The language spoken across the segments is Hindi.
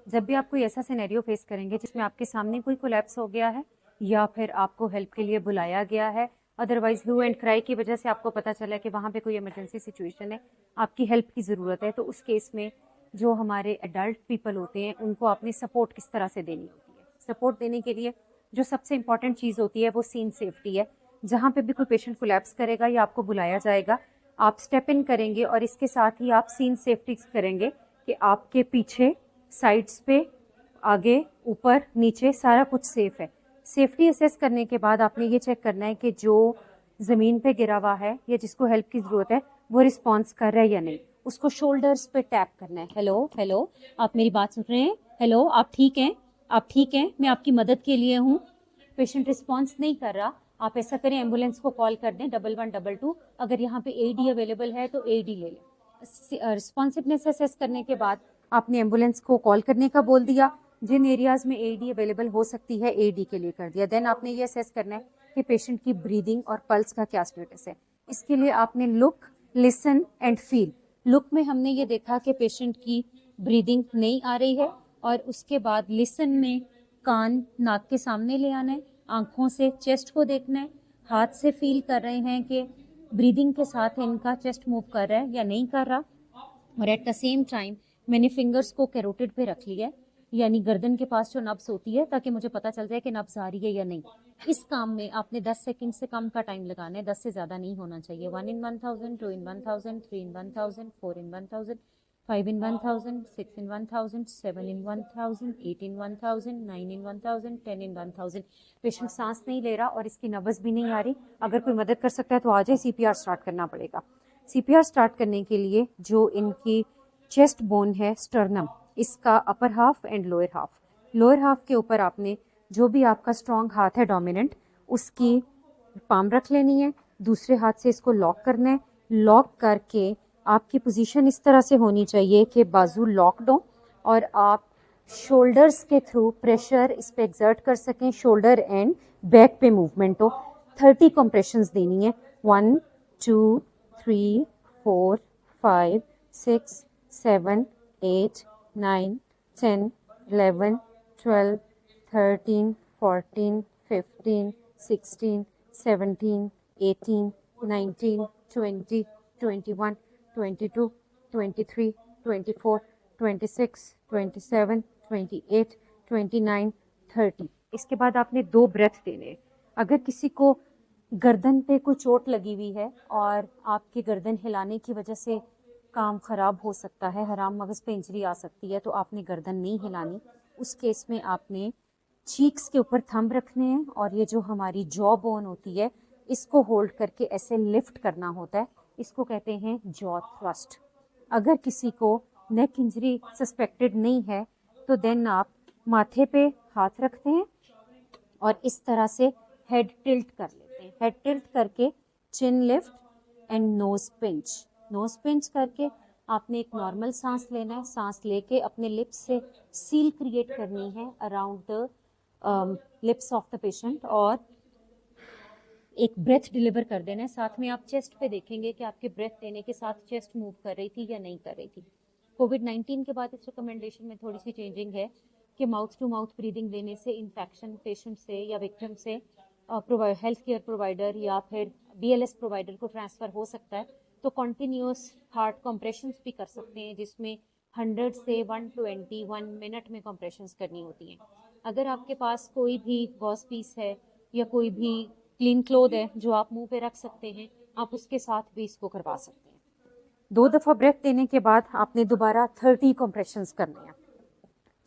जब भी आप कोई ऐसा सिनेरियो फेस करेंगे जिसमें आपके सामने कोई कोलैप्स हो गया है या फिर आपको हेल्प के लिए बुलाया गया है, अदरवाइज ह्यू एंड क्राई की वजह से आपको पता चला कि वहाँ पे कोई इमरजेंसी सिचुएशन है, आपकी हेल्प की ज़रूरत है, तो उस केस में जो हमारे एडल्ट पीपल होते हैं उनको आपने सपोर्ट किस तरह से देनी होती है। सपोर्ट देने के लिए जो सबसे इंपॉर्टेंट चीज़ होती है वो सीन सेफ्टी है। जहाँ पे भी कोई पेशेंट कोलैप्स करेगा या आपको बुलाया जाएगा, आप स्टेप इन करेंगे और इसके साथ ही आप सीन सेफ्टी करेंगे कि आपके पीछे, साइड्स पे, आगे, ऊपर, नीचे सारा कुछ सेफ है। सेफ्टी असेस करने के बाद आपने ये चेक करना है कि जो ज़मीन पे गिरा हुआ है या जिसको हेल्प की ज़रूरत है वो रिस्पॉन्स कर रहा है या नहीं। उसको शोल्डर्स पे टैप करना है। हेलो हेलो, आप मेरी बात सुन रहे हैं? हेलो, आप ठीक हैं? आप ठीक हैं? मैं आपकी मदद के लिए हूँ। पेशेंट रिस्पॉन्स नहीं कर रहा, आप ऐसा करें, एम्बुलेंस को कॉल कर दें 1122। अगर यहाँ पे एडी अवेलेबल है तो एडी ले लें। रिस्पॉन्सिवनेस असेस करने के बाद आपने एम्बुलेंस को कॉल करने का बोल दिया, जिन एरियाज में एडी अवेलेबल हो सकती है एडी के लिए कर दिया। देन आपने ये असेस करना है कि पेशेंट की ब्रीदिंग और पल्स का क्या स्टेटस है। इसके लिए आपने look, listen and feel. Look में हमने ये देखा कि पेशेंट की ब्रीदिंग नहीं आ रही है, और उसके बाद लिसन में कान नाक के सामने ले आना है, आंखों से चेस्ट को देखना है, हाथ से फील कर रहे हैं कि ब्रीदिंग के साथ इनका चेस्ट मूव कर रहा है या नहीं कर रहा। और एट द सेम टाइम मैंने फिंगर्स को कैरोटिड पे रख लिया है, यानी गर्दन के पास जो नब्स होती है, ताकि मुझे पता चल जाए कि नब्स आ रही है या नहीं। इस काम में आपने 10 सेकंड से कम का टाइम लगाना है, 10 से ज़्यादा नहीं होना चाहिए। 1 in 1000, 2 in 1000, 3 in 1000, 4 in 1000, 5 in 1000, 6 in 1000, 7 in 1000, 8 in 1000, 9 in 1000, 10 in 1000। Patient सांस नहीं ले रहा और इसकी नब्ज भी नहीं आ रही। अगर कोई मदद कर सकता है तो आ जाए, सीपीआर स्टार्ट करना पड़ेगा। सीपीआर स्टार्ट करने के लिए जो इनकी चेस्ट बोन है, स्टर्नम, इसका upper half and lower half के ऊपर आपने जो भी आपका स्ट्रॉन्ग हाथ है डोमिनेंट, उसकी पाम रख लेनी है। दूसरे हाथ से इसको लॉक करना है। लॉक करके आपकी पोजीशन इस तरह से होनी चाहिए कि बाजू लॉक्ड हो और आप शोल्डर्स के थ्रू प्रेशर इस पे एक्सर्ट कर सकें, शोल्डर एंड बैक पे मूवमेंट हो। 30 कंप्रेशंस देनी है। 1 2 3 4 5 6 7 8 9 10 11 12 13 14 15 16 17 18 19 20 21 22 23 24 26 27 28 29 30। इसके बाद आपने 2 ब्रेथ देने। अगर किसी को गर्दन पे कोई चोट लगी हुई है और आपके गर्दन हिलाने की वजह से काम खराब हो सकता है, हराम मगज पे इंजरी आ सकती है, तो आपने गर्दन नहीं हिलानी। उस केस में आपने चीक्स के ऊपर थंब रखने हैं और ये जो हमारी जॉ बोन होती है इसको होल्ड करके ऐसे लिफ्ट करना होता है। इसको कहते हैं जॉ थ्रस्ट। अगर किसी को नेक इंजरी सस्पेक्टेड नहीं है तो देन आप माथे पे हाथ रखते हैं और इस तरह से हेड टिल्ट कर लेते हैं। हेड टिल्ट करके chin lift and nose pinch. Nose pinch करके आपने एक नॉर्मल सांस लेना है। सांस लेके अपने लिप्स से सील क्रिएट करनी है around the lips of the patient और एक ब्रेथ डिलीवर कर देना है। साथ में आप चेस्ट पे देखेंगे कि आपके ब्रेथ लेने के साथ चेस्ट मूव कर रही थी या नहीं कर रही थी। कोविड-19 के बाद इस रिकमेंडेशन में थोड़ी सी चेंजिंग है कि माउथ टू माउथ ब्रीदिंग लेने से इन्फेक्शन पेशेंट से या विक्टिम से हेल्थ केयर प्रोवाइडर या फिर बीएलएस प्रोवाइडर को ट्रांसफ़र हो सकता है। तो कॉन्टीन्यूस हार्ट कंप्रेशंस भी कर सकते हैं, जिसमें 100 से 120 1 मिनट में कंप्रेशंस करनी होती हैं। अगर आपके पास कोई भी गॉस पीस है या कोई भी क्लीन क्लोथ है जो आप मुंह पे रख सकते हैं, आप उसके साथ भी इसको करवा सकते हैं। 2 दफ़ा ब्रेथ देने के बाद आपने दोबारा 30 कंप्रेशंस करने हैं।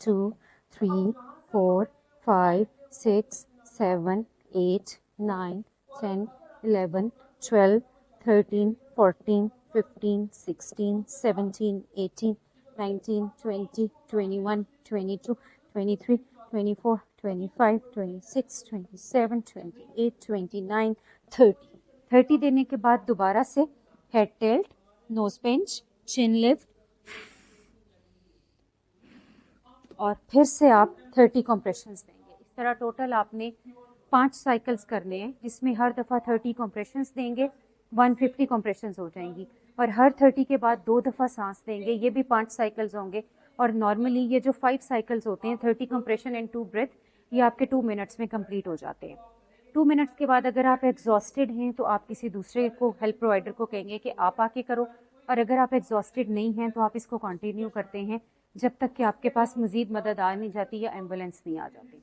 2 3 4 5 6 7 8 9 10 11 12 13 14 15 16 17 18 19 20 21 22 23 24 25 26 27 28 29 30। 30 देने के बाद दोबारा से हेड टिल्ट, नोज पिंच, चिन लिफ्ट और फिर से आप 30 कंप्रेशंस देंगे। इस तरह टोटल आपने 5 साइकिल्स करने हैं, जिसमें हर दफ़ा 30 कंप्रेशंस देंगे, 150 कंप्रेशंस हो जाएंगी। और हर 30 के बाद 2 दफ़ा सांस देंगे, ये भी 5 साइकिल्स होंगे, और नॉर्मली ये जो 5 साइकिल्स होते हैं 30 कंप्रेशन एंड 2 ब्रेथ, ये आपके 2 मिनट्स में कंप्लीट हो जाते हैं। 2 मिनट्स के बाद अगर आप एग्जॉस्टेड हैं तो आप किसी दूसरे को, हेल्प प्रोवाइडर को कहेंगे कि आप आके करो, और अगर आप एग्जॉस्टेड नहीं हैं तो आप इसको कंटिन्यू करते हैं जब तक कि आपके पास मजीद मदद आ नहीं जाती या एम्बुलेंस नहीं आ जाती।